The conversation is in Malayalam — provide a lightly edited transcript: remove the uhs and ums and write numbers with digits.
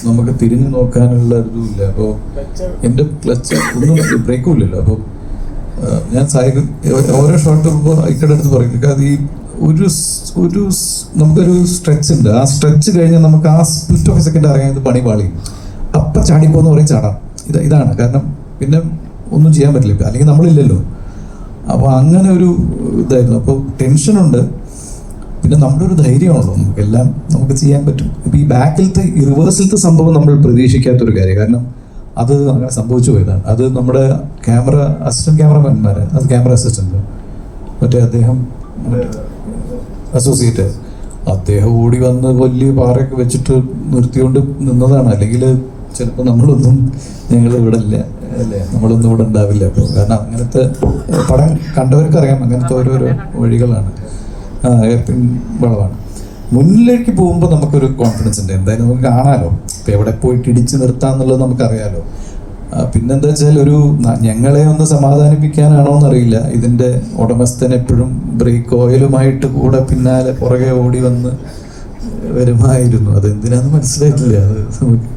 നമുക്ക് തിരിഞ്ഞു നോക്കാനുള്ള ഇതുമില്ല. അപ്പോൾ എൻ്റെ ക്ലച്ച് ഒന്നും ബ്രേക്കും ഇല്ലല്ലോ. അപ്പോൾ ഞാൻ ഓരോ ഷോട്ട് പോകുമ്പോൾ ഇക്കടെ അടുത്ത് പറയും, അത് ഈ ഒരു നമുക്കൊരു സ്ട്രെച്ച് ഉണ്ട്. ആ സ്ട്രെച്ച് കഴിഞ്ഞാൽ നമുക്ക് ആ സ്പ്ലിറ്റ് ഓഫ് സെക്കൻഡ് അറിയാൻ പണി പാളി അപ്പം ചാടിപ്പോന്ന് പറയും ചാടാം. ഇതാണ് കാരണം. പിന്നെ ഒന്നും ചെയ്യാൻ പറ്റില്ല, അല്ലെങ്കിൽ നമ്മളില്ലല്ലോ. അപ്പോൾ അങ്ങനെ ഒരു ഇതായിരുന്നു. അപ്പോൾ ടെൻഷനുണ്ട്, പിന്നെ നമ്മുടെ ഒരു ധൈര്യമാണല്ലോ, നമുക്കെല്ലാം നമുക്ക് ചെയ്യാൻ പറ്റും. ഇപ്പം ഈ ബാക്കിലത്തെ ഈ റിവേഴ്സിലത്തെ സംഭവം നമ്മൾ പ്രതീക്ഷിക്കാത്തൊരു കാര്യം, കാരണം അത് അങ്ങനെ സംഭവിച്ചു പോയതാണ്. അത് നമ്മുടെ അസിസ്റ്റന്റ് ക്യാമറമാൻമാർ, അത് ക്യാമറ അസിസ്റ്റന്റ് മറ്റേ അദ്ദേഹം അസോസിയേറ്റ്, അദ്ദേഹം ഓടി വന്ന് വലിയ പാറയൊക്കെ വെച്ചിട്ട് നിർത്തിക്കൊണ്ട് നിന്നതാണ്. അല്ലെങ്കിൽ ചിലപ്പോൾ നമ്മളൊന്നും ഞങ്ങൾ ഇവിടെ ഇല്ല അല്ലേ, നമ്മളൊന്നും ഇവിടെ ഉണ്ടാവില്ല. അപ്പോൾ കാരണം അങ്ങനത്തെ പടം കണ്ടവർക്കറിയാം, അങ്ങനത്തെ ഓരോരോ വഴികളാണ്. എയർപിൻ വളവാണ്. മുന്നിലേക്ക് പോകുമ്പോൾ നമുക്കൊരു കോൺഫിഡൻസ് ഉണ്ട്, എന്തായാലും നമുക്ക് കാണാമല്ലോ, ഇപ്പം എവിടെ പോയിട്ട് ഇടിച്ച് നിർത്താമെന്നുള്ളത് നമുക്കറിയാലോ. പിന്നെന്താ വെച്ചാൽ ഞങ്ങളെ ഒന്ന് സമാധാനിപ്പിക്കാനാണോ എന്നറിയില്ല, ഇതിൻ്റെ ഉടമസ്ഥൻ എപ്പോഴും ബ്രേക്ക് ഓയിലുമായിട്ട് കൂടെ പിന്നാലെ പുറകെ ഓടി വന്ന് വരുമായിരുന്നു. അതെന്തിനാന്ന് മനസ്സിലായിട്ടില്ല. അത് നമുക്ക്